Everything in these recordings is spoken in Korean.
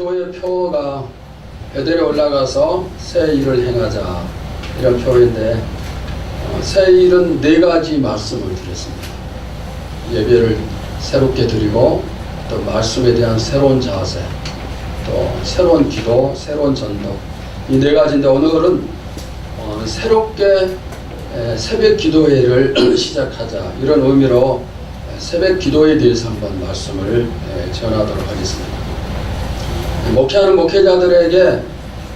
교회 표어가 베델에 올라가서 새 일을 행하자 이런 표어인데 새 일은 네 가지 말씀을 드렸습니다. 예배를 새롭게 드리고 또 말씀에 대한 새로운 자세, 또 새로운 기도, 새로운 전도, 이 네 가지인데 오늘은 새롭게 새벽 기도회를 시작하자 이런 의미로 새벽 기도에 대해서 한번 말씀을 전하도록 하겠습니다. 목회하는 목회자들에게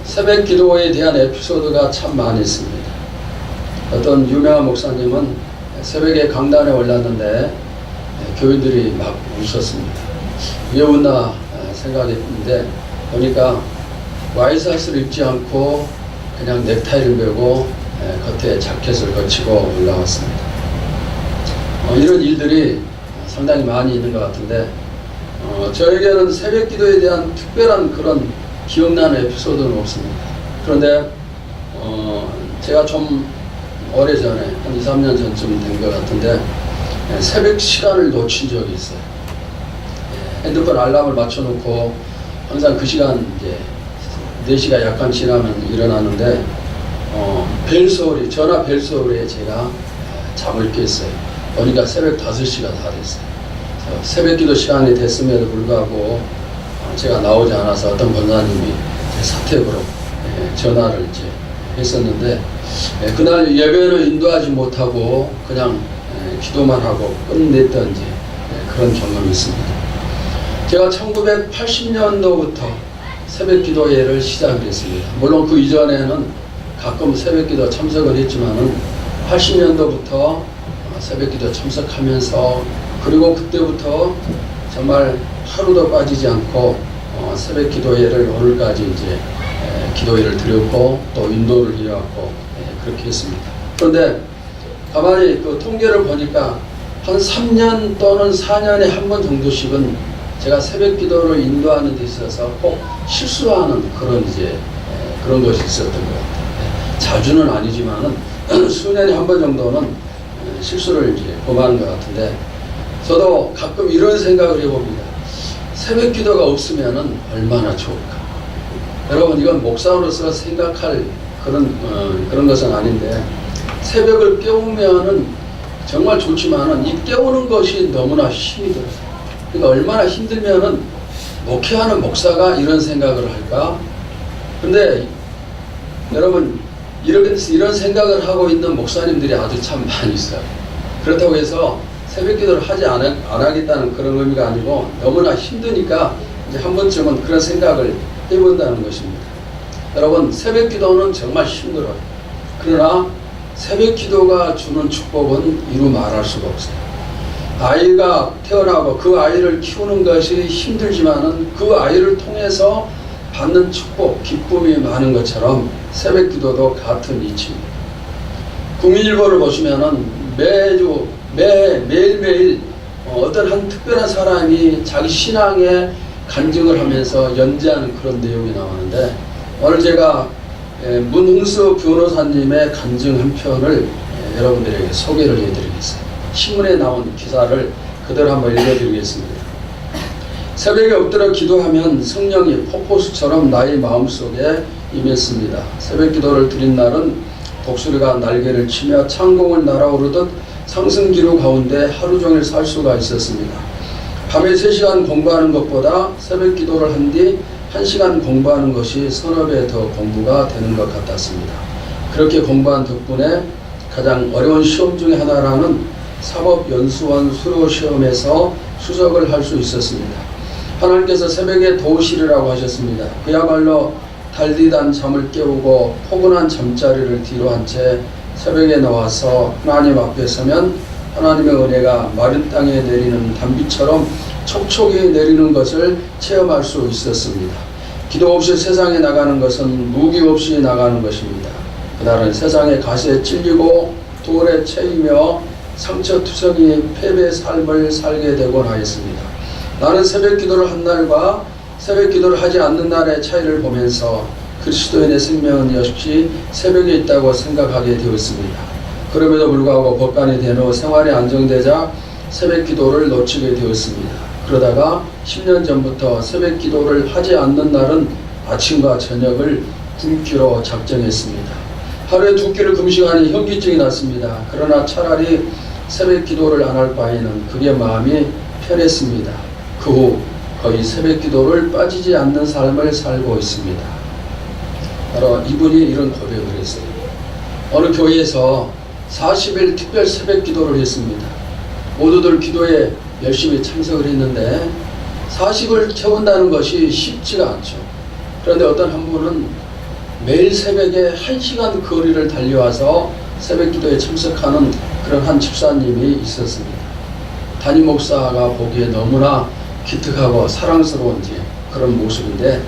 새벽 기도에 대한 에피소드가 참 많이 있습니다. 어떤 유명한 목사님은 새벽에 강단에 올랐는데 교인들이 막 웃었습니다. 왜 웃나 생각했는데 보니까 와이셔츠를 입지 않고 그냥 넥타이를 메고 겉에 자켓을 거치고 올라왔습니다. 이런 일들이 상당히 많이 있는 것 같은데 저에게는 새벽 기도에 대한 특별한 그런 기억나는 에피소드는 없습니다. 그런데 제가 좀 오래전에 한 2, 3년 전쯤 된 것 같은데 새벽 시간을 놓친 적이 있어요. 핸드폰 알람을 맞춰놓고 항상 그 시간 이제 4시가 약간 지나면 일어나는데 벨소리, 전화 벨소리에 제가 잠을 깼어요. 보니까 새벽 5시가 다 됐어요. 새벽 기도 시간이 됐음에도 불구하고 제가 나오지 않아서 어떤 권사님이 사택으로 전화를 이제 했었는데 그날 예배는 인도하지 못하고 그냥 기도만 하고 끝냈던 이제 그런 경험이 있습니다. 제가 1980년도부터 새벽 기도회를 시작했습니다. 물론 그 이전에는 가끔 새벽 기도 참석을 했지만은 80년도부터 새벽 기도 참석하면서 그리고 그때부터 정말 하루도 빠지지 않고 새벽 기도회를 오늘까지 이제 기도회를 드렸고 또 인도를 이어왔고 그렇게 했습니다. 그런데 가만히 그 통계를 보니까 한 3년 또는 4년에 한 번 정도씩은 제가 새벽 기도를 인도하는 데 있어서 꼭 실수하는 그런 이제 그런 것이 있었던 것 같아요. 자주는 아니지만은 수년에 한 번 정도는 실수를 이제 범하는 것 같은데 저도 가끔 이런 생각을 해봅니다. 새벽 기도가 없으면은 얼마나 좋을까. 여러분 이건 목사로서 생각할 그런 것은 아닌데 새벽을 깨우면은 정말 좋지만은 이 깨우는 것이 너무나 힘이 들어요. 그러니까 얼마나 힘들면은 목회하는 목사가 이런 생각을 할까? 근데 여러분 이런 생각을 하고 있는 목사님들이 아주 참 많이 있어요. 그렇다고 해서 새벽 기도를 하지 안 하겠다는 그런 의미가 아니고 너무나 힘드니까 이제 한 번쯤은 그런 생각을 해본다는 것입니다. 여러분 새벽 기도는 정말 힘들어요. 그러나 새벽 기도가 주는 축복은 이루 말할 수가 없어요. 아이가 태어나고 그 아이를 키우는 것이 힘들지만은 그 아이를 통해서 받는 축복, 기쁨이 많은 것처럼 새벽 기도도 같은 이치입니다. 국민일보를 보시면은 매일매일 어떤 한 특별한 사람이 자기 신앙에 간증을 하면서 연재하는 그런 내용이 나오는데 오늘 제가 문흥수 변호사님의 간증 한 편을 여러분들에게 소개를 해드리겠습니다. 신문에 나온 기사를 그대로 한번 읽어드리겠습니다. 새벽에 엎드려 기도하면 성령이 폭포수처럼 나의 마음속에 임했습니다. 새벽 기도를 드린 날은 독수리가 날개를 치며 창공을 날아오르듯 상승기로 가운데 하루 종일 살 수가 있었습니다. 밤에 3시간 공부하는 것보다 새벽 기도를 한 뒤 1시간 공부하는 것이 서너 배 더 공부가 되는 것 같았습니다. 그렇게 공부한 덕분에 가장 어려운 시험 중에 하나라는 사법연수원 수료시험에서 수석을 할 수 있었습니다. 하나님께서 새벽에 도우시리라고 하셨습니다. 그야말로 달디단 잠을 깨우고 포근한 잠자리를 뒤로 한 채 새벽에 나와서 하나님 앞에 서면 하나님의 은혜가 마른 땅에 내리는 단비처럼 촉촉이 내리는 것을 체험할 수 있었습니다. 기도 없이 세상에 나가는 것은 무기 없이 나가는 것입니다. 그날은 세상의 가시에 찔리고 돌에 채이며 상처투성이 패배의 삶을 살게 되곤 하였습니다. 나는 새벽 기도를 한 날과 새벽 기도를 하지 않는 날의 차이를 보면서 그리스도인의 생명은 역시 새벽에 있다고 생각하게 되었습니다. 그럼에도 불구하고 법관이 된 후 생활이 안정되자 새벽 기도를 놓치게 되었습니다. 그러다가 10년 전부터 새벽 기도를 하지 않는 날은 아침과 저녁을 굶기로 작정했습니다. 하루에 2끼를 금식하니 현기증이 났습니다. 그러나 차라리 새벽 기도를 안 할 바에는 그게 마음이 편했습니다. 그 후 거의 새벽 기도를 빠지지 않는 삶을 살고 있습니다. 바로 이분이 이런 고백을 했어요. 어느 교회에서 40일 특별 새벽 기도를 했습니다. 모두들 기도에 열심히 참석을 했는데 40을 채운다는 것이 쉽지가 않죠. 그런데 어떤 한 분은 매일 새벽에 1시간 거리를 달려와서 새벽 기도에 참석하는 그런 한 집사님이 있었습니다. 담임 목사가 보기에 너무나 기특하고 사랑스러운 그런 모습인데,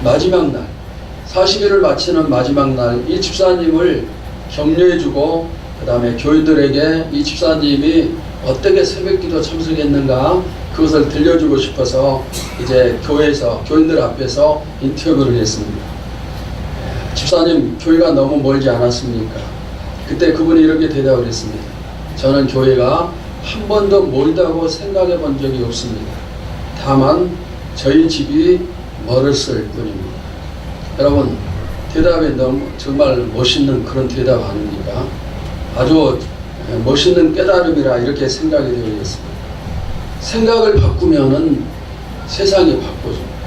마지막 날 40일을 마치는 마지막 날 이 집사님을 격려해주고 그 다음에 교인들에게 이 집사님이 어떻게 새벽기도 참석했는가 그것을 들려주고 싶어서 이제 교회에서 교인들 앞에서 인터뷰를 했습니다. 집사님, 교회가 너무 멀지 않았습니까? 그때 그분이 이렇게 대답을 했습니다. 저는 교회가 한 번도 멀다고 생각해 본 적이 없습니다. 다만 저희 집이 멀었을 뿐입니다. 여러분, 대답이 너무 정말 멋있는 그런 대답 아닙니까? 아주 멋있는 깨달음이라 이렇게 생각이 되어 있습니다. 생각을 바꾸면은 세상이 바꿔집니다.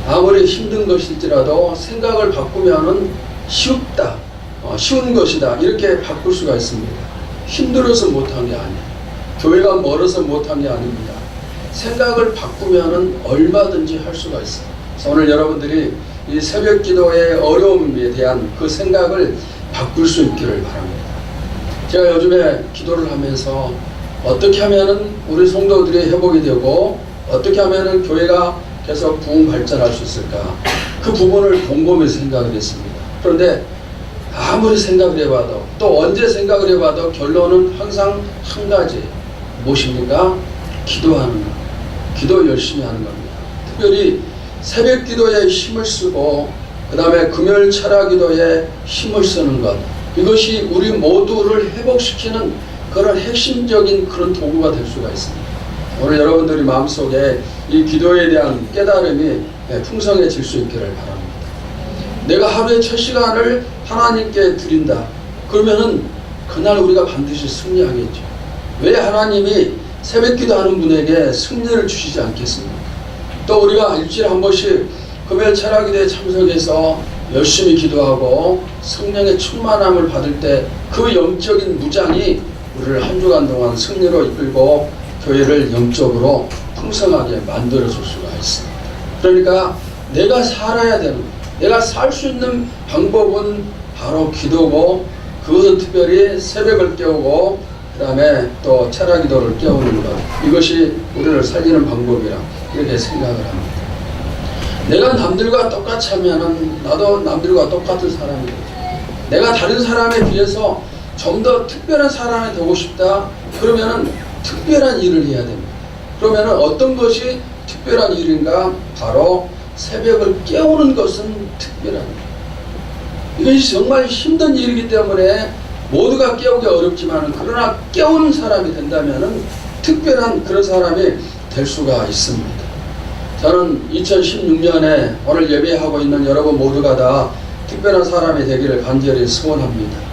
아무리 힘든 것일지라도 생각을 바꾸면은 쉬운 것이다 이렇게 바꿀 수가 있습니다. 힘들어서 못한 게 아니에요. 교회가 멀어서 못한 게 아닙니다. 생각을 바꾸면은 얼마든지 할 수가 있어요. 그래서 오늘 여러분들이 이 새벽 기도의 어려움에 대한 그 생각을 바꿀 수 있기를 바랍니다. 제가 요즘에 기도를 하면서 어떻게 하면은 우리 성도들이 회복이 되고 어떻게 하면은 교회가 계속 부흥 발전할 수 있을까, 그 부분을 곰곰이 생각을 했습니다. 그런데 아무리 생각을 해봐도 또 언제 생각을 해봐도 결론은 항상 한 가지, 무엇입니까? 기도하는 것, 기도 열심히 하는 겁니다. 특별히 새벽 기도에 힘을 쓰고 그 다음에 금요일 철야 기도에 힘을 쓰는 것, 이것이 우리 모두를 회복시키는 그런 핵심적인 그런 도구가 될 수가 있습니다. 오늘 여러분들이 마음속에 이 기도에 대한 깨달음이 풍성해질 수 있기를 바랍니다. 내가 하루에 첫 시간을 하나님께 드린다. 그러면은 그날 우리가 반드시 승리하겠죠. 왜 하나님이 새벽 기도하는 분에게 승리를 주시지 않겠습니까? 또 우리가 일주일에 한 번씩 금요일 철야 기도에 참석해서 열심히 기도하고 성령의 충만함을 받을 때 그 영적인 무장이 우리를 한 주간 동안 승리로 이끌고 교회를 영적으로 풍성하게 만들어줄 수가 있습니다. 그러니까 내가 살아야 되는, 내가 살 수 있는 방법은 바로 기도고, 그것은 특별히 새벽을 깨우고 그 다음에 또 철야 기도를 깨우는 것, 이것이 우리를 살리는 방법이라 이렇게 생각을 합니다. 내가 남들과 똑같이 하면은 나도 남들과 똑같은 사람이 되죠. 내가 다른 사람에 비해서 좀 더 특별한 사람이 되고 싶다. 그러면은 특별한 일을 해야 됩니다. 그러면은 어떤 것이 특별한 일인가? 바로 새벽을 깨우는 것은 특별한 일. 이것이 정말 힘든 일이기 때문에 모두가 깨우기 어렵지만, 그러나 깨우는 사람이 된다면은 특별한 그런 사람이 될 수가 있습니다. 저는 2016년에 오늘 예배하고 있는 여러분 모두가 다 특별한 사람이 되기를 간절히 소원합니다.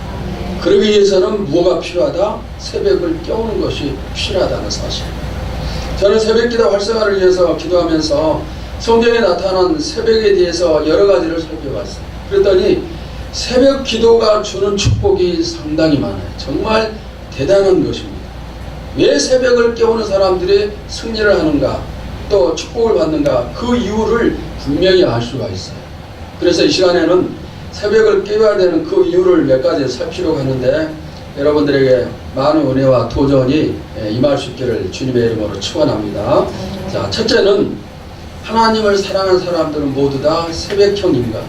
그러기 위해서는 뭐가 필요하다? 새벽을 깨우는 것이 필요하다는 사실입니다. 저는 새벽기도 활성화를 위해서 기도하면서 성경에 나타난 새벽에 대해서 여러 가지를 살펴봤어요. 그랬더니 새벽 기도가 주는 축복이 상당히 많아요. 정말 대단한 것입니다. 왜 새벽을 깨우는 사람들이 승리를 하는가, 또 축복을 받는가, 그 이유를 분명히 알 수가 있어요. 그래서 이 시간에는 새벽을 깨워야 되는 그 이유를 몇 가지 살피려고 하는데, 여러분들에게 많은 은혜와 도전이 임할 수 있기를 주님의 이름으로 축원합니다. 자, 첫째는 하나님을 사랑하는 사람들은 모두 다 새벽형 인간.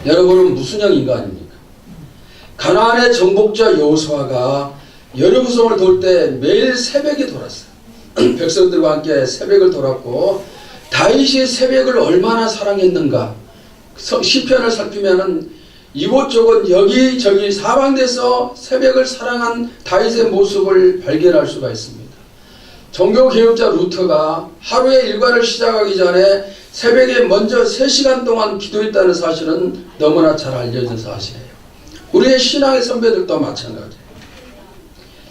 여러분은 무슨 형 인간입니까? 가나안의 정복자 여호수아가 여리고성을 돌 때 매일 새벽에 돌았어요. 백성들과 함께 새벽을 돌았고, 다윗이 새벽을 얼마나 사랑했는가. 시편을 살피면은 이곳저곳 여기저기 사방에서 새벽을 사랑한 다윗의 모습을 발견할 수가 있습니다. 종교개혁자 루터가 하루의 일과를 시작하기 전에 새벽에 먼저 3시간 동안 기도했다는 사실은 너무나 잘 알려진 사실이에요. 우리의 신앙의 선배들도 마찬가지예요.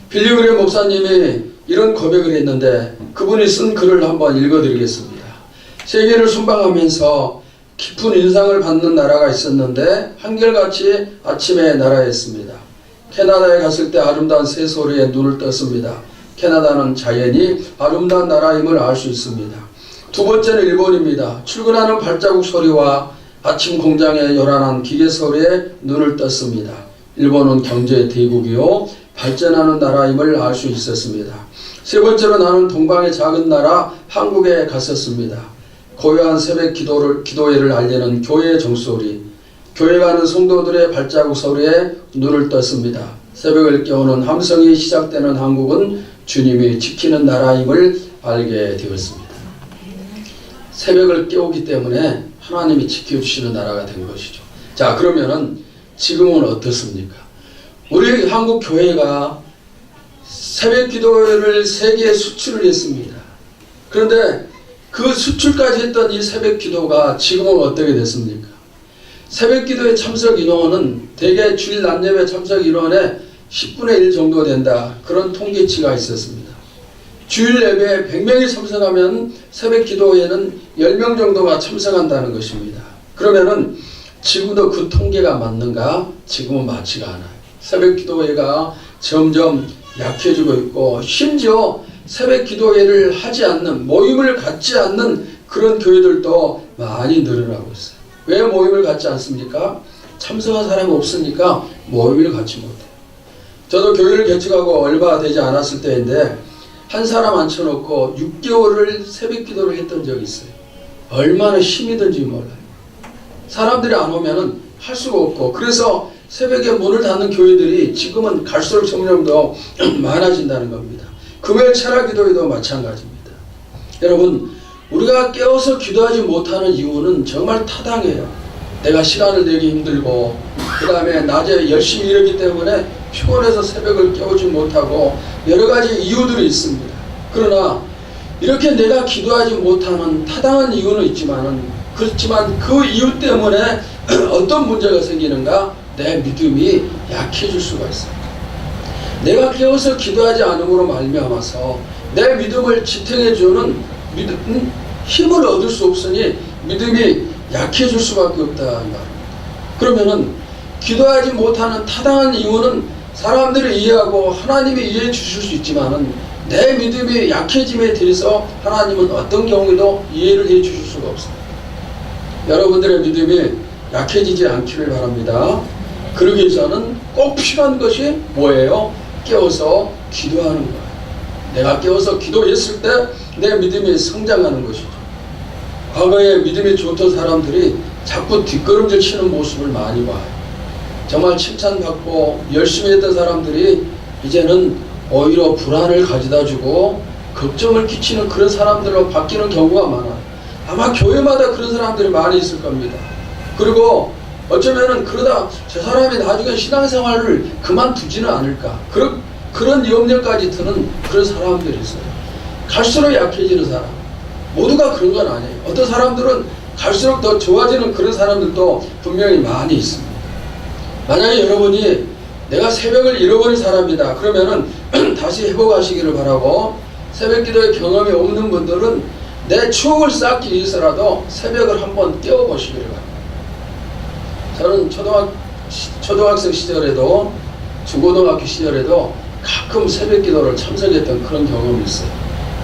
빌리그레 목사님이 이런 고백을 했는데 그분이 쓴 글을 한번 읽어드리겠습니다. 세계를 순방하면서 깊은 인상을 받는 나라가 있었는데 한결같이 아침에 날아했습니다. 캐나다에 갔을 때 아름다운 새소리에 눈을 떴습니다. 캐나다는 자연이 아름다운 나라임을 알 수 있습니다. 두 번째는 일본입니다. 출근하는 발자국 소리와 아침 공장의 요란한 기계 소리에 눈을 떴습니다. 일본은 경제 대국이요 발전하는 나라임을 알 수 있었습니다. 세 번째로 나는 동방의 작은 나라 한국에 갔었습니다. 고요한 새벽 기도회를 알리는 교회의 종소리, 교회 가는 성도들의 발자국 소리에 눈을 떴습니다. 새벽을 깨우는 함성이 시작되는 한국은 주님이 지키는 나라임을 알게 되었습니다. 새벽을 깨우기 때문에 하나님이 지켜주시는 나라가 된 것이죠. 자, 그러면은 지금은 어떻습니까? 우리 한국 교회가 새벽 기도회를 세계에 수출을 했습니다. 그런데 그 수출까지 했던 이 새벽 기도가 지금은 어떻게 됐습니까? 새벽 기도회 참석 인원은 대개 주일 낮예배 참석 인원의 10분의 1 정도 된다. 그런 통계치가 있었습니다. 주일 예배에 100명이 참석하면 새벽 기도회에는 10명 정도가 참석한다는 것입니다. 그러면은 지금도 그 통계가 맞는가? 지금은 맞지가 않아요. 새벽 기도회가 점점 약해지고 있고 심지어 새벽 기도회를 하지 않는, 모임을 갖지 않는 그런 교회들도 많이 늘어나고 있어요. 왜 모임을 갖지 않습니까? 참석한 사람이 없으니까 모임을 갖지 못해요. 저도 교회를 개척하고 얼마 되지 않았을 때인데 한 사람 앉혀놓고 6개월을 새벽 기도를 했던 적이 있어요. 얼마나 힘이 든지 몰라요. 사람들이 안 오면은 할 수가 없고, 그래서 새벽에 문을 닫는 교회들이 지금은 갈수록 점점 더 많아진다는 겁니다. 금요일 철학 기도회도 마찬가지입니다. 여러분, 우리가 깨어서 기도하지 못하는 이유는 정말 타당해요. 내가 시간을 내기 힘들고, 그 다음에 낮에 열심히 일하기 때문에 피곤해서 새벽을 깨우지 못하고 여러 가지 이유들이 있습니다. 그러나 이렇게 내가 기도하지 못하는 타당한 이유는 그렇지만 그 이유 때문에 어떤 문제가 생기는가? 내 믿음이 약해질 수가 있어요. 내가 깨어서 기도하지 않음으로 말미암아서 내 믿음을 지탱해주는 힘을 얻을 수 없으니 믿음이 약해질 수밖에 없다. 그러면은 기도하지 못하는 타당한 이유는 사람들이 이해하고 하나님이 이해해 주실 수 있지만은 내 믿음이 약해짐에 대해서 하나님은 어떤 경우에도 이해를 해 주실 수가 없습니다. 여러분들의 믿음이 약해지지 않기를 바랍니다. 그러기 위해서는 꼭 필요한 것이 뭐예요? 깨워서 기도하는 거예요. 내가 깨워서 기도했을 때 내 믿음이 성장하는 것이죠. 과거에 믿음이 좋던 사람들이 자꾸 뒷걸음질 치는 모습을 많이 봐요. 정말 칭찬받고 열심히 했던 사람들이 이제는 오히려 불안을 가져다 주고 걱정을 끼치는 그런 사람들로 바뀌는 경우가 많아요. 아마 교회마다 그런 사람들이 많이 있을 겁니다. 그리고 어쩌면은 그러다 저 사람이 나중에 신앙생활을 그만두지는 않을까, 그런 염려까지 드는 그런 사람들이 있어요. 갈수록 약해지는 사람, 모두가 그런 건 아니에요. 어떤 사람들은 갈수록 더 좋아지는 그런 사람들도 분명히 많이 있습니다. 만약에 여러분이 내가 새벽을 잃어버린 사람이다 그러면은 다시 회복하시기를 바라고, 새벽 기도의 경험이 없는 분들은 내 추억을 쌓기 위해서라도 새벽을 한번 깨워보시기를 바랍니다. 저는 초등학생 시절에도 중고등학교 시절에도 가끔 새벽 기도를 참석했던 그런 경험이 있어요.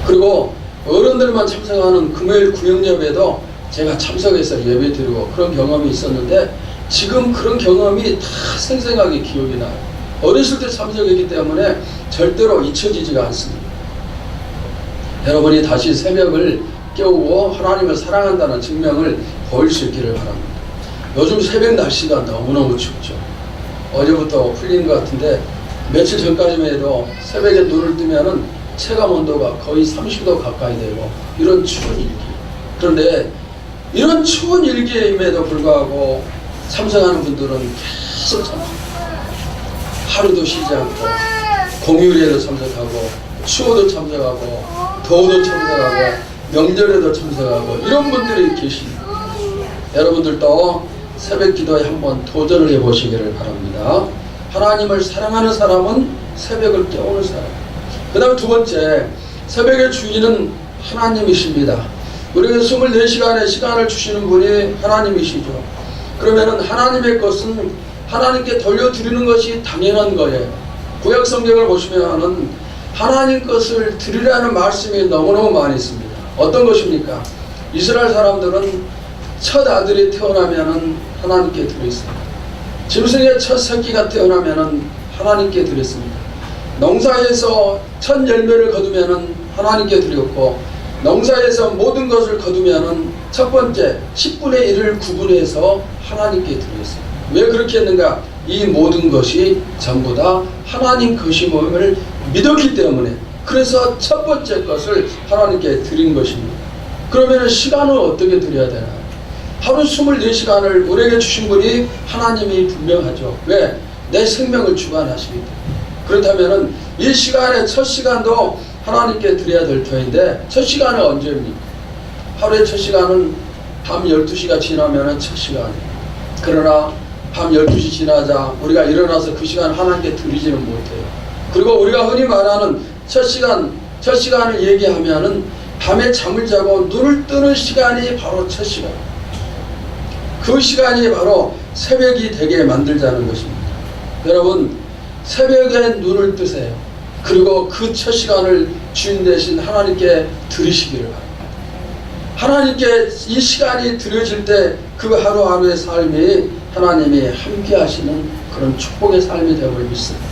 그리고 어른들만 참석하는 금요일 구역예배도 제가 참석해서 예배 드리고 그런 경험이 있었는데 지금 그런 경험이 다 생생하게 기억이 나요. 어렸을 때 참석했기 때문에 절대로 잊혀지지가 않습니다. 여러분이 다시 새벽을 깨우고 하나님을 사랑한다는 증명을 보일 수 있기를 바랍니다. 요즘 새벽 날씨가 너무너무 춥죠. 어제부터 풀린 것 같은데 며칠 전까지만 해도 새벽에 눈을 뜨면은 체감 온도가 거의 30도 가까이 되고 이런 추운 일기. 그런데 이런 추운 일기임에도 불구하고 참석하는 분들은 계속 참석합니다. 하루도 쉬지 않고 공휴일에도 참석하고 추워도 참석하고 더워도 참석하고 명절에도 참석하고 이런 분들이 계십니다. 여러분들도 새벽 기도에 한번 도전을 해보시기를 바랍니다. 하나님을 사랑하는 사람은 새벽을 깨우는 사람. 그 다음 두 번째, 새벽의 주인은 하나님이십니다. 우리에게 24시간의 시간을 주시는 분이 하나님이시죠. 그러면은 하나님의 것은 하나님께 돌려드리는 것이 당연한 거예요. 구약 성경을 보시면은 하나님 것을 드리라는 말씀이 너무너무 많이 있습니다. 어떤 것입니까? 이스라엘 사람들은 첫 아들이 태어나면은 하나님께 드렸습니다. 짐승의 첫 새끼가 태어나면은 하나님께 드렸습니다. 농사에서 첫 열매를 거두면은 하나님께 드렸고, 농사에서 모든 것을 거두면은 첫 번째 10분의 1을 구분해서 하나님께 드렸어요. 왜 그렇게 했는가? 이 모든 것이 전부 다 하나님 것임을 믿었기 때문에, 그래서 첫 번째 것을 하나님께 드린 것입니다. 그러면 시간은 어떻게 드려야 되나요? 하루 24시간을 우리에게 주신 분이 하나님이 분명하죠. 왜? 내 생명을 주관하시기 때문에. 그렇다면 이 시간의 첫 시간도 하나님께 드려야 될 터인데, 첫 시간은 언제입니까? 하루의 첫 시간은 밤 12시가 지나면 첫 시간이에요. 그러나 밤 12시 지나자 우리가 일어나서 그 시간 하나님께 드리지는 못해요. 그리고 우리가 흔히 말하는 첫 시간을 얘기하면은 밤에 잠을 자고 눈을 뜨는 시간이 바로 첫 시간. 그 시간이 바로 새벽이 되게 만들자는 것입니다. 여러분, 새벽에 눈을 뜨세요. 그리고 그 첫 시간을 주인 되신 하나님께 드리시기를 바랍니다. 하나님께 이 시간이 드려질 때 그 하루하루의 삶이 하나님이 함께 하시는 그런 축복의 삶이 되어버릴 믿습니다.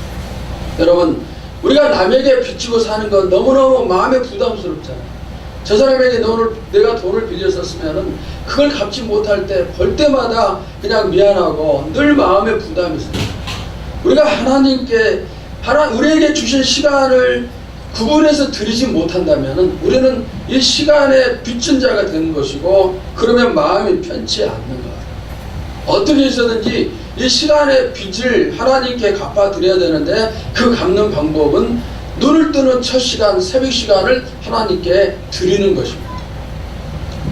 여러분, 우리가 남에게 빚지고 사는 건 너무너무 마음에 부담스럽잖아요. 저 사람에게 내가 돈을 빌렸었으면 그걸 갚지 못할 때 볼 때마다 그냥 미안하고 늘 마음에 부담이 있어요. 우리가 하나님께 우리에게 주신 시간을 구분해서 드리지 못한다면 우리는 이 시간에 빚진 자가 되는 것이고, 그러면 마음이 편치 않는 거예요. 어떻게 해서든지 이 시간의 빚을 하나님께 갚아드려야 되는데, 그 갚는 방법은 눈을 뜨는 첫 시간, 새벽 시간을 하나님께 드리는 것입니다.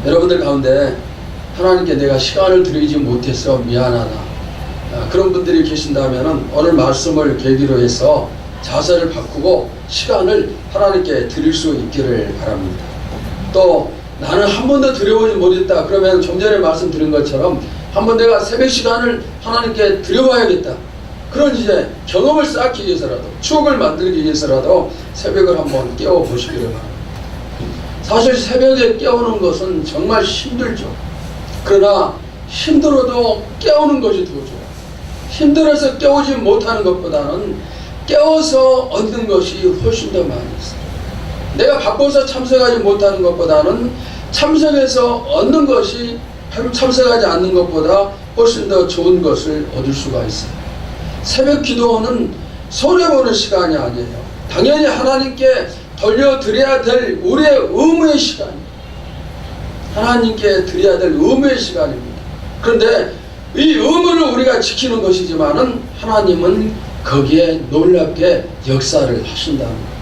여러분들 가운데 하나님께 내가 시간을 드리지 못해서 미안하다, 그런 분들이 계신다면 오늘 말씀을 계기로 해서 자세를 바꾸고 시간을 하나님께 드릴 수 있기를 바랍니다. 또 나는 한 번도 드려보지 못했다. 그러면 좀 전에 말씀드린 것처럼 한번 내가 새벽 시간을 하나님께 드려봐야겠다. 그런 이제 경험을 쌓기 위해서라도, 추억을 만들기 위해서라도 새벽을 한번 깨워보시기를 바랍니다. 사실 새벽에 깨우는 것은 정말 힘들죠. 그러나 힘들어도 깨우는 것이 더 좋아요. 힘들어서 깨우지 못하는 것보다는 깨워서 얻는 것이 훨씬 더 많이 있어요. 내가 바빠서 참석하지 못하는 것보다는 참석해서 얻는 것이 참석하지 않는 것보다 훨씬 더 좋은 것을 얻을 수가 있어요. 새벽 기도는 손해보는 시간이 아니에요. 당연히 하나님께 돌려드려야 될 우리의 의무의 시간이에요. 하나님께 드려야 될 의무의 시간입니다. 그런데 이 의무를 우리가 지키는 것이지만은 하나님은 거기에 놀랍게 역사를 하신다는 거예요.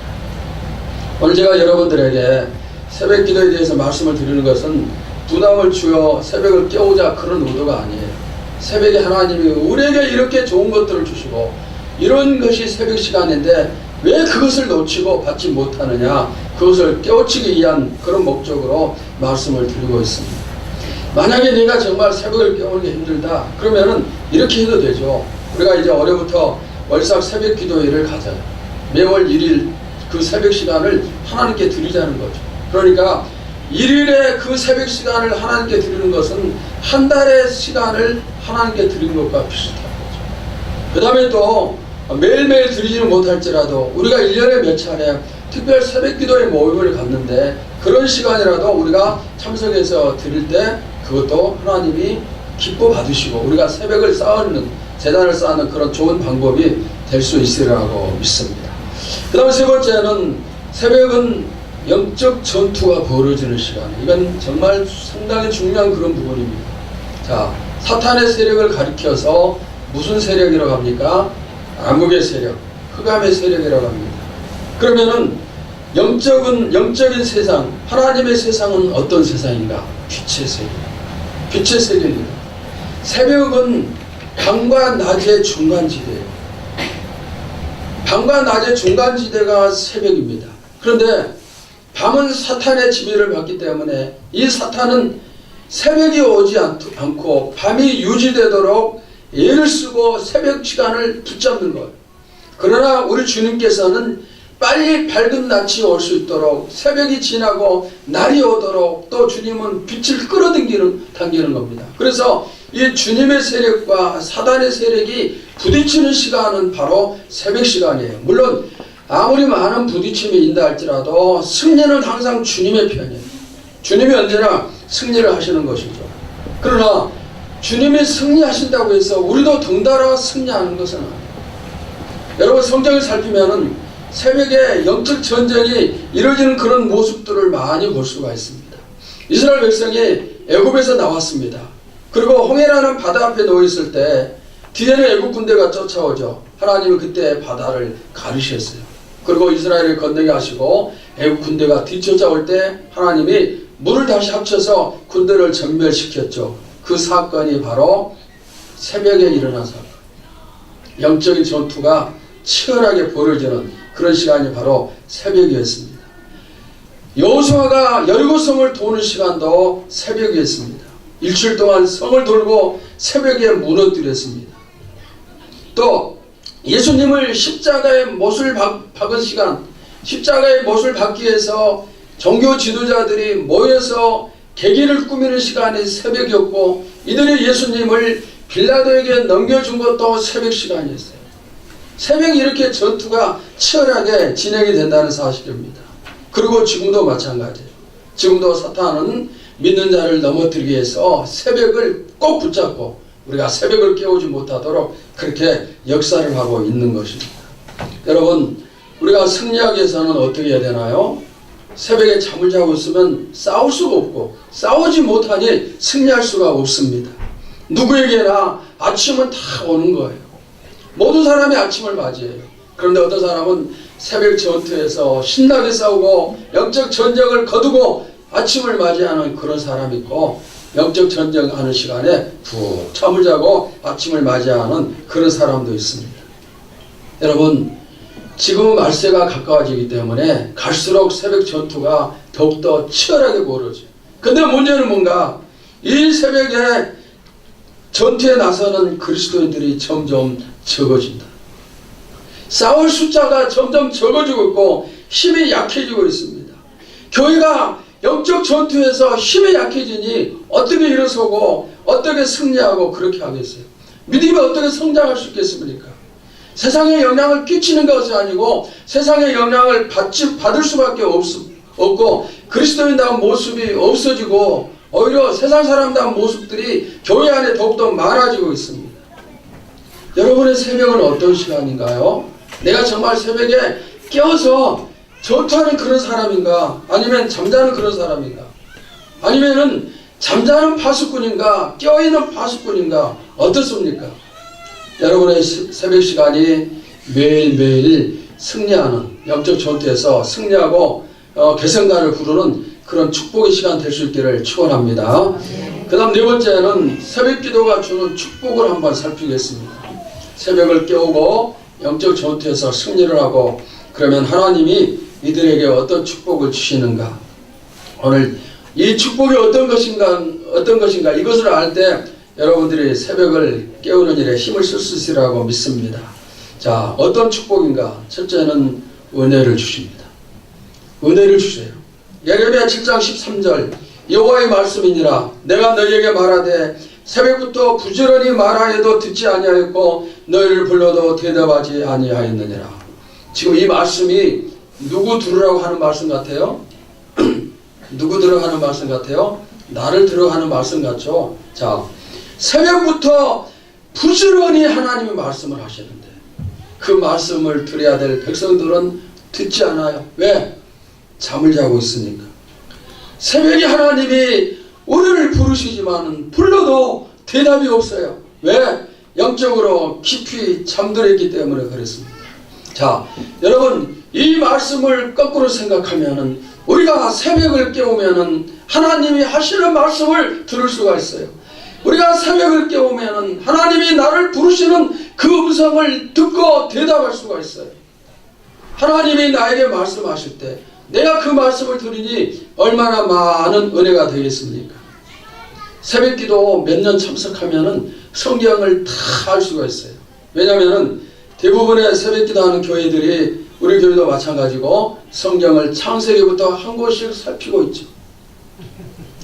오늘 제가 여러분들에게 새벽 기도에 대해서 말씀을 드리는 것은 부담을 주어 새벽을 깨우자 그런 의도가 아니에요. 새벽에 하나님이 우리에게 이렇게 좋은 것들을 주시고 이런 것이 새벽 시간인데 왜 그것을 놓치고 받지 못하느냐, 그것을 깨우치기 위한 그런 목적으로 말씀을 드리고 있습니다. 만약에 내가 정말 새벽을 깨우는 게 힘들다 그러면은 이렇게 해도 되죠. 우리가 이제 올해부터 월삭 새벽 기도회를 가져요. 매월 1일 그 새벽 시간을 하나님께 드리자는 거죠. 그러니까 1일에 그 새벽 시간을 하나님께 드리는 것은 한 달의 시간을 하나님께 드리는 것과 비슷한 거죠. 그 다음에 또 매일매일 드리지는 못할지라도 우리가 1년에 몇 차례 특별 새벽 기도회 모임을 갖는데 그런 시간이라도 우리가 참석해서 드릴 때 그것도 하나님이 기뻐 받으시고 우리가 새벽을 쌓는, 재단을 쌓는 그런 좋은 방법이 될 수 있으리라고 믿습니다. 그 다음에 세 번째는 새벽은 영적 전투가 벌어지는 시간. 이건 정말 상당히 중요한 그런 부분입니다. 자, 사탄의 세력을 가리켜서 무슨 세력이라고 합니까? 암흑의 세력, 흑암의 세력이라고 합니다. 그러면은 영적인 세상, 하나님의 세상은 어떤 세상인가? 빛의 세계. 빛의 세계입니다. 새벽은 밤과 낮의 중간지대예요. 밤과 낮의 중간지대가 새벽입니다. 그런데 밤은 사탄의 지배를 받기 때문에 이 사탄은 새벽이 오지 않고 밤이 유지되도록 애를 쓰고 새벽 시간을 붙잡는 거예요. 그러나 우리 주님께서는 빨리 밝은 낮이 올 수 있도록 새벽이 지나고 날이 오도록 또 주님은 빛을 끌어당기는 겁니다. 그래서 이 주님의 세력과 사단의 세력이 부딪히는 시간은 바로 새벽 시간이에요. 물론 아무리 많은 부딪힘이 있다 할지라도 승리는 항상 주님의 편이에요. 주님이 언제나 승리를 하시는 것이죠. 그러나 주님이 승리하신다고 해서 우리도 덩달아 승리하는 것은 아니에요. 여러분 성경을 살피면은 새벽에 영적 전쟁이 이루어지는 그런 모습들을 많이 볼 수가 있습니다. 이스라엘 백성이 애굽에서 나왔습니다. 그리고 홍해라는 바다 앞에 놓여 있을 때 뒤에는 애굽 군대가 쫓아오죠. 하나님은 그때 바다를 가르셨어요. 그리고 이스라엘을 건너게 하시고 애굽 군대가 뒤쫓아올 때 하나님이 물을 다시 합쳐서 군대를 전멸시켰죠. 그 사건이 바로 새벽에 일어난 사건. 영적인 전투가 치열하게 벌어지는 그런 시간이 바로 새벽이었습니다. 여호수아가 여리고성을 도는 시간도 새벽이었습니다. 일주일 동안 성을 돌고 새벽에 무너뜨렸습니다. 또 예수님을 십자가에 못을 박은 시간, 십자가에 못을 박기 위해서 종교 지도자들이 모여서 계기를 꾸미는 시간이 새벽이었고 이들이 예수님을 빌라도에게 넘겨준 것도 새벽 시간이었어요. 새벽에 이렇게 전투가 치열하게 진행이 된다는 사실입니다. 그리고 지금도 마찬가지예요. 지금도 사탄은 믿는 자를 넘어뜨리기 위해서 새벽을 꼭 붙잡고 우리가 새벽을 깨우지 못하도록 그렇게 역사를 하고 있는 것입니다. 여러분 우리가 승리하기 위해서는 어떻게 해야 되나요? 새벽에 잠을 자고 있으면 싸울 수가 없고 싸우지 못하니 승리할 수가 없습니다. 누구에게나 아침은 다 오는 거예요. 모든 사람이 아침을 맞이해요. 그런데 어떤 사람은 새벽 전투에서 신나게 싸우고 영적 전쟁을 거두고 아침을 맞이하는 그런 사람이 있고 영적 전쟁하는 시간에 푹 잠을 자고 아침을 맞이하는 그런 사람도 있습니다. 여러분 지금은 말세가 가까워지기 때문에 갈수록 새벽 전투가 더욱더 치열하게 벌어져요. 근데 문제는 뭔가 이 새벽에 전투에 나서는 그리스도인들이 점점 적어진다. 싸울 숫자가 점점 적어지고 있고 힘이 약해지고 있습니다. 교회가 영적 전투에서 힘이 약해지니 어떻게 일어서고 어떻게 승리하고 그렇게 하겠어요? 믿음이 어떻게 성장할 수 있겠습니까? 세상에 영향을 끼치는 것이 아니고 세상의 영향을 받을 수밖에 없고 그리스도인다운 모습이 없어지고 오히려 세상 사람다운 모습들이 교회 안에 더욱더 많아지고 있습니다. 여러분의 새벽은 어떤 시간인가요? 내가 정말 새벽에 깨어서 전투하는 그런 사람인가? 아니면 잠자는 그런 사람인가? 아니면은 잠자는 파수꾼인가? 깨어있는 파수꾼인가? 어떻습니까? 여러분의 새벽 시간이 매일매일 승리하는 영적 전투에서 승리하고 개성가를 부르는 그런 축복의 시간 될 수 있기를 축원합니다. 그 다음 네 번째는 새벽 기도가 주는 축복을 한번 살피겠습니다. 새벽을 깨우고 영적 전투에서 승리를 하고 그러면 하나님이 이들에게 어떤 축복을 주시는가? 오늘 이 축복이 어떤 것인가 이것을 알 때 여러분들이 새벽을 깨우는 일에 힘을 쓸 수 있으리라고 믿습니다. 자, 어떤 축복인가? 첫째는 은혜를 주십니다. 은혜를 주세요. 예레미야 7장 13절 여호와의 말씀이니라 내가 너희에게 말하되 새벽부터 부지런히 말하여도 듣지 아니하였고 너희를 불러도 대답하지 아니하였느니라. 지금 이 말씀이 누구 들으라고 하는 말씀 같아요? 누구 들어가는 말씀 같아요? 나를 들어가는 말씀 같죠? 자, 새벽부터 부지런히 하나님의 말씀을 하시는데 그 말씀을 들어야 될 백성들은 듣지 않아요. 왜? 잠을 자고 있으니까. 새벽에 하나님이 우리를 부르시지만 불러도 대답이 없어요. 왜? 영적으로 깊이 잠들어 있기 때문에 그렇습니다. 자, 여러분 이 말씀을 거꾸로 생각하면은 우리가 새벽을 깨우면은 하나님이 하시는 말씀을 들을 수가 있어요. 우리가 새벽을 깨우면은 하나님이 나를 부르시는 그 음성을 듣고 대답할 수가 있어요. 하나님이 나에게 말씀하실 때 내가 그 말씀을 들으니 얼마나 많은 은혜가 되겠습니까? 새벽기도 몇 년 참석하면은 성경을 다 알 수가 있어요. 왜냐하면은 대부분의 새벽기도 하는 교회들이 우리 교회도 마찬가지고 성경을 창세기부터 한 곳씩 살피고 있죠.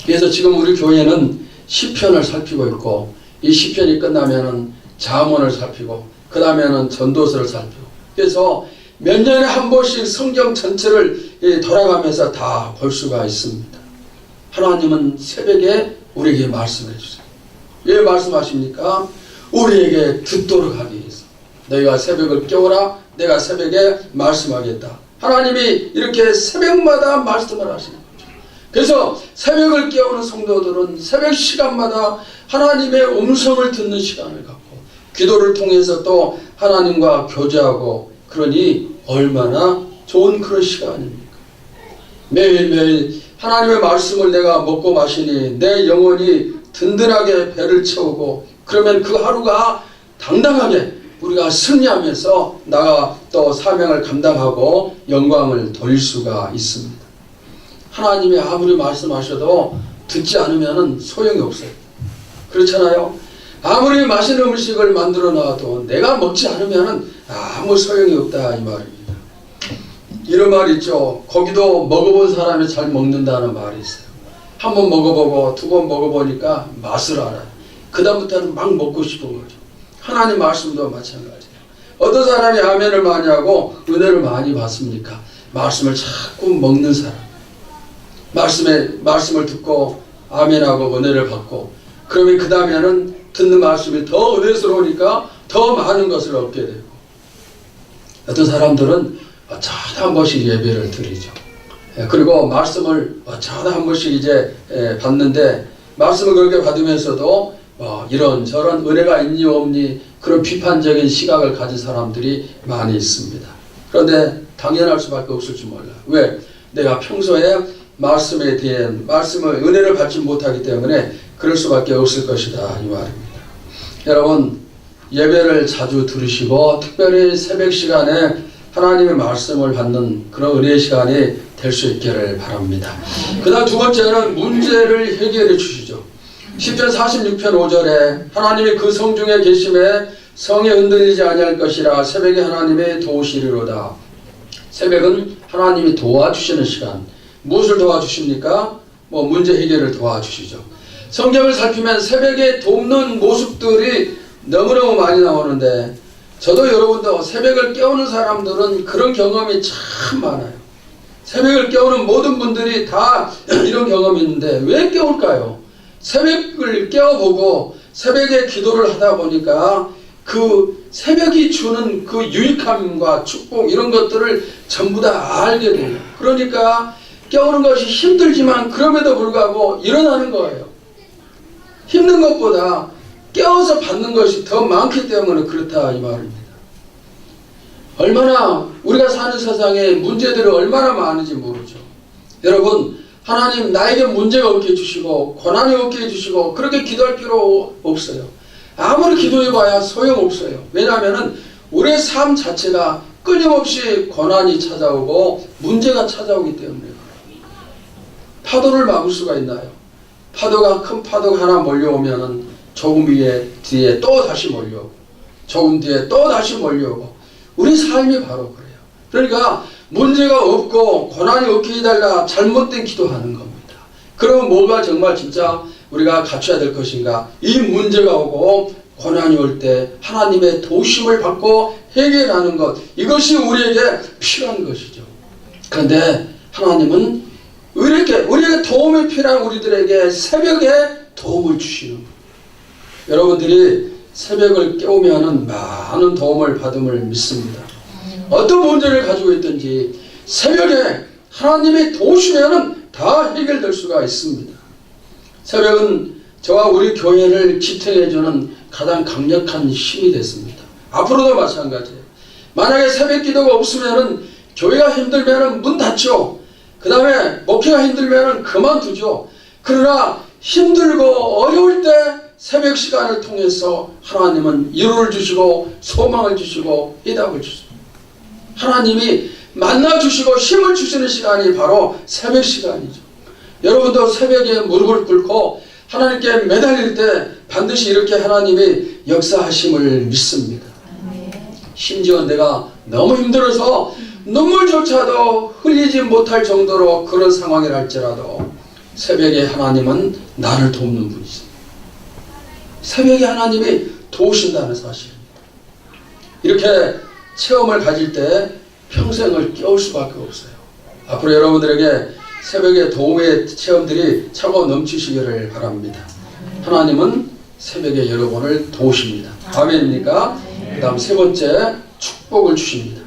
그래서 지금 우리 교회는 시편을 살피고 있고, 이 시편이 끝나면은 잠언을 살피고, 그 다음에는 전도서를 살피고, 그래서 몇 년에 한 번씩 성경 전체를 돌아가면서 다 볼 수가 있습니다. 하나님은 새벽에 우리에게 말씀해 주세요. 왜 말씀하십니까? 우리에게 듣도록 하기 위해서. 너희가 새벽을 깨우라, 내가 새벽에 말씀하겠다. 하나님이 이렇게 새벽마다 말씀을 하시는 거죠. 그래서 새벽을 깨우는 성도들은 새벽 시간마다 하나님의 음성을 듣는 시간을 갖고 기도를 통해서 또 하나님과 교제하고, 그러니 얼마나 좋은 그런 시간입니까? 매일매일 하나님의 말씀을 내가 먹고 마시니 내 영혼이 든든하게 배를 채우고, 그러면 그 하루가 당당하게 우리가 승리하면서 나가 또 사명을 감당하고 영광을 돌릴 수가 있습니다. 하나님이 아무리 말씀하셔도 듣지 않으면 소용이 없어요. 그렇잖아요. 아무리 맛있는 음식을 만들어 놔도 내가 먹지 않으면 아무 소용이 없다, 이 말입니다. 이런 말 있죠. 고기도 먹어본 사람이 잘 먹는다는 말이 있어요. 한 번 먹어보고 두 번 먹어보니까 맛을 알아요. 그 다음부터는 막 먹고 싶은 거죠. 하나님 말씀도 마찬가지예요. 어떤 사람이 아멘을 많이 하고 은혜를 많이 받습니까? 말씀을 자꾸 먹는 사람. 말씀을 듣고 아멘하고 은혜를 받고, 그러면 그 다음에는 듣는 말씀이 더 은혜스러우니까 더 많은 것을 얻게 되고, 어떤 사람들은 어쩌다 한 번씩 예배를 드리죠. 그리고 말씀을 어쩌다 한 번씩 이제 받는데, 말씀을 그렇게 받으면서도 이런 저런 은혜가 있니 없니 그런 비판적인 시각을 가진 사람들이 많이 있습니다. 그런데 당연할 수밖에 없을 줄 몰라요. 왜? 내가 평소에 말씀에 대한 은혜를 받지 못하기 때문에 그럴 수밖에 없을 것이다, 이 말입니다. 여러분, 예배를 자주 들으시고 특별히 새벽 시간에 하나님의 말씀을 받는 그런 은혜의 시간이 될 수 있기를 바랍니다. 그 다음 두 번째는 문제를 해결해 주시죠. 시편 46편 5절에 하나님이 그 성중에 계심에 성에 흔들리지 아니할 것이라 새벽에 하나님의 도우시리로다. 새벽은 하나님이 도와주시는 시간. 무엇을 도와주십니까? 문제 해결을 도와주시죠. 성경을 살피면 새벽에 돕는 모습들이 너무너무 많이 나오는데, 저도 여러분도 새벽을 깨우는 사람들은 그런 경험이 참 많아요. 새벽을 깨우는 모든 분들이 다 이런 경험이 있는데 왜 깨울까요? 새벽을 깨워보고 새벽에 기도를 하다 보니까 그 새벽이 주는 그 유익함과 축복, 이런 것들을 전부 다 알게 돼요. 그러니까 깨우는 것이 힘들지만 그럼에도 불구하고 일어나는 거예요. 힘든 것보다 깨워서 받는 것이 더 많기 때문에 그렇다, 이 말입니다. 얼마나 우리가 사는 세상에 문제들이 얼마나 많은지 모르죠. 여러분, 하나님 나에게 문제가 없게 해주시고 고난이 없게 해주시고 그렇게 기도할 필요 없어요. 아무리 기도해봐야 소용없어요. 왜냐하면 우리의 삶 자체가 끊임없이 고난이 찾아오고 문제가 찾아오기 때문에 그래요. 파도를 막을 수가 있나요? 큰 파도가 하나 몰려오면 조금 뒤에 또 다시 몰려오고, 조금 뒤에 또 다시 몰려오고, 우리 삶이 바로 그래요. 그러니까 문제가 없고 고난이 없게 해달라 잘못된 기도하는 겁니다. 그러면 뭐가 정말 진짜 우리가 갖춰야 될 것인가? 이 문제가 오고 고난이 올 때 하나님의 도우심을 받고 해결하는 것, 이것이 우리에게 필요한 것이죠. 그런데 하나님은 우리에게 도움이 필요한 우리들에게 새벽에 도움을 주시는 거예요. 여러분들이 새벽을 깨우면 많은 도움을 받음을 믿습니다. 어떤 문제를 가지고 있든지 새벽에 하나님이 도우시면 다 해결될 수가 있습니다. 새벽은 저와 우리 교회를 지탱해주는 가장 강력한 힘이 됐습니다. 앞으로도 마찬가지예요. 만약에 새벽 기도가 없으면 교회가 힘들면 문 닫죠. 그 다음에 목회가 힘들면 그만두죠. 그러나 힘들고 어려울 때 새벽 시간을 통해서 하나님은 위로를 주시고 소망을 주시고 해답을 주십니다. 하나님이 만나 주시고 힘을 주시는 시간이 바로 새벽 시간이죠. 여러분도 새벽에 무릎을 꿇고 하나님께 매달릴 때 반드시 이렇게 하나님이 역사하심을 믿습니다. 심지어 내가 너무 힘들어서 눈물조차도 흘리지 못할 정도로 그런 상황이랄지라도 새벽에 하나님은 나를 돕는 분이십니다. 새벽에 하나님이 도우신다는 사실입니다. 이렇게 체험을 가질 때 평생을 깨울 수밖에 없어요. 앞으로 여러분들에게 새벽의 도움의 체험들이 차고 넘치시기를 바랍니다. 하나님은 새벽에 여러분을 도우십니다. 아멘입니까? 그 다음 세 번째, 축복을 주십니다.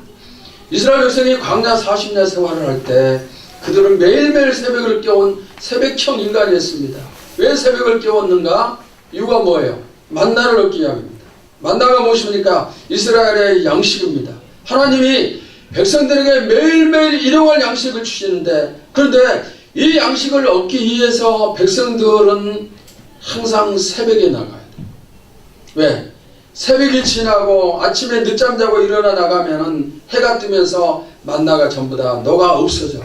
이스라엘 백성이 광야 40년 생활을 할 때 그들은 매일매일 새벽을 깨운 새벽형 인간이었습니다. 왜 새벽을 깨웠는가? 이유가 뭐예요? 만나를 얻기 위함입니다. 만나가 무엇입니까? 이스라엘의 양식입니다. 하나님이 백성들에게 매일매일 일용할 양식을 주시는데, 그런데 이 양식을 얻기 위해서 백성들은 항상 새벽에 나가야 돼요. 왜? 새벽이 지나고 아침에 늦잠 자고 일어나 나가면은 해가 뜨면서 만나가 전부 다 녹아 없어져.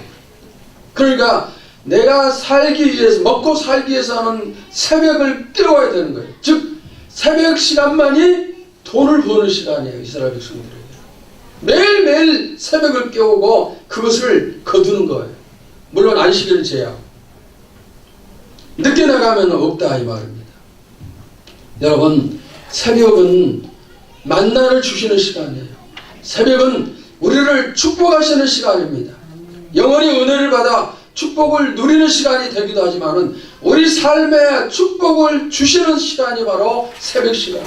그러니까 내가 살기 위해서, 먹고 살기 위해서는 새벽을 깨워야 되는 거예요. 즉 새벽 시간만이 돈을 버는 시간이에요. 이스라엘 백성들에게 매일매일 새벽을 깨우고 그것을 거두는 거예요. 물론 안식일을 제외하고. 늦게 나가면 없다 이 말입니다. 여러분, 새벽은 만나를 주시는 시간이에요. 새벽은 우리를 축복하시는 시간입니다. 영원히 은혜를 받아 축복을 누리는 시간이 되기도 하지만 우리 삶에 축복을 주시는 시간이 바로 새벽 시간.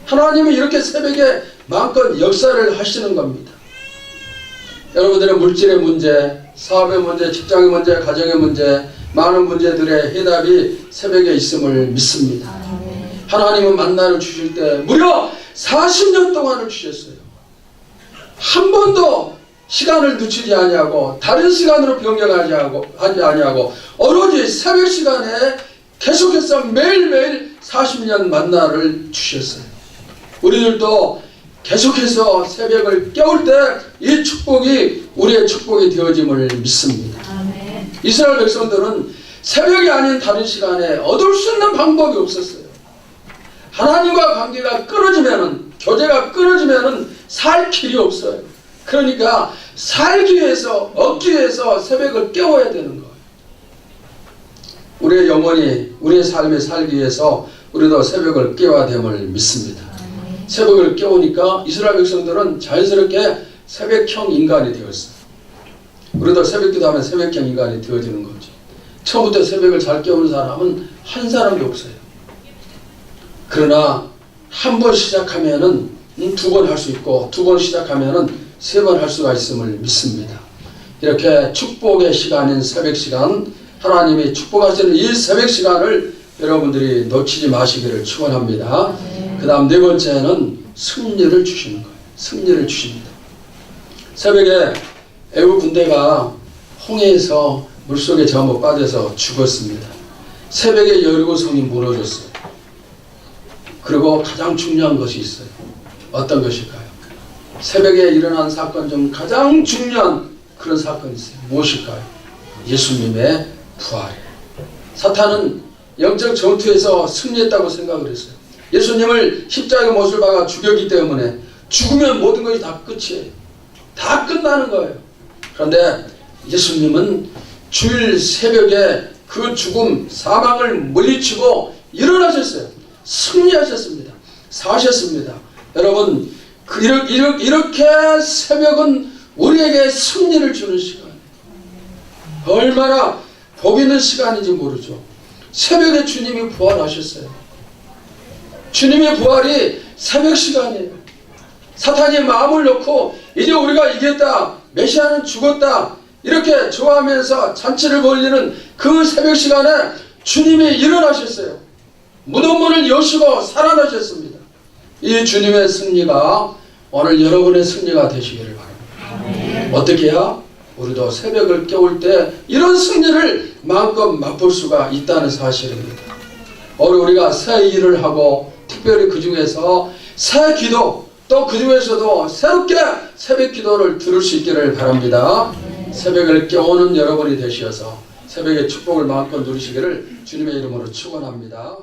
하나님이 이렇게 새벽에 마음껏 역사를 하시는 겁니다. 여러분들의 물질의 문제, 사업의 문제, 직장의 문제, 가정의 문제, 많은 문제들의 해답이 새벽에 있음을 믿습니다. 하나님은 만나를 주실 때 무려 40년 동안을 주셨어요. 한 번도 시간을 늦추지 아니하고 다른 시간으로 변경하지 아니하고 오로지 새벽 시간에 계속해서 매일매일 40년 만나를 주셨어요. 우리들도 계속해서 새벽을 깨울 때 이 축복이 우리의 축복이 되어짐을 믿습니다. 아멘. 이스라엘 백성들은 새벽이 아닌 다른 시간에 얻을 수 있는 방법이 없었어요. 하나님과 관계가 끊어지면은, 교제가 끊어지면은 살 길이 없어요. 그러니까 살기 위해서, 얻기 위해서 새벽을 깨워야 되는 거예요. 우리의 영혼이, 우리의 삶에 살기 위해서 우리도 새벽을 깨워야 됨을 믿습니다. 새벽을 깨우니까 이스라엘 백성들은 자연스럽게 새벽형 인간이 되었어요. 우리도 새벽 기도하면 새벽형 인간이 되어지는 거죠. 처음부터 새벽을 잘 깨우는 사람은 한 사람도 없어요. 그러나 한 번 시작하면은 두 번 할 수 있고, 두 번 시작하면은 세 번 할 수가 있음을 믿습니다. 이렇게 축복의 시간인 새벽 시간, 하나님이 축복하시는 이 새벽 시간을 여러분들이 놓치지 마시기를 축원합니다. 그 다음 네 번째는 승리를 주시는 거예요. 승리를 주십니다. 새벽에 애굽 군대가 홍해에서 물속에 잘못 빠져서 죽었습니다. 새벽에 여리고 성이 무너졌어요. 그리고 가장 중요한 것이 있어요. 어떤 것일까요? 새벽에 일어난 사건 중 가장 중요한 그런 사건이 있어요. 무엇일까요? 예수님의 부활이에요. 사탄은 영적 전투에서 승리했다고 생각을 했어요. 예수님을 십자가에 못을 박아 죽였기 때문에 죽으면 모든 것이 다 끝이에요. 다 끝나는 거예요. 그런데 예수님은 주일 새벽에 그 죽음, 사망을 물리치고 일어나셨어요. 승리하셨습니다. 사셨습니다. 여러분, 이렇게 새벽은 우리에게 승리를 주는 시간이에요. 얼마나 복 있는 시간인지 모르죠. 새벽에 주님이 부활하셨어요. 주님의 부활이 새벽 시간이에요. 사탄이 마음을 놓고 이제 우리가 이겼다, 메시아는 죽었다, 이렇게 좋아하면서 잔치를 벌리는 그 새벽 시간에 주님이 일어나셨어요. 무덤문을 여시고 살아나셨습니다. 이 주님의 승리가 오늘 여러분의 승리가 되시기를 바랍니다. 어떻게 해야 우리도 새벽을 깨울 때 이런 승리를 마음껏 맛볼 수가 있다는 사실입니다. 오늘 우리가 새 일을 하고 특별히 그 중에서 새 기도, 또 그 중에서도 새롭게 새벽 기도를 들을 수 있기를 바랍니다. 새벽을 깨우는 여러분이 되셔서 새벽의 축복을 마음껏 누리시기를 주님의 이름으로 축원합니다.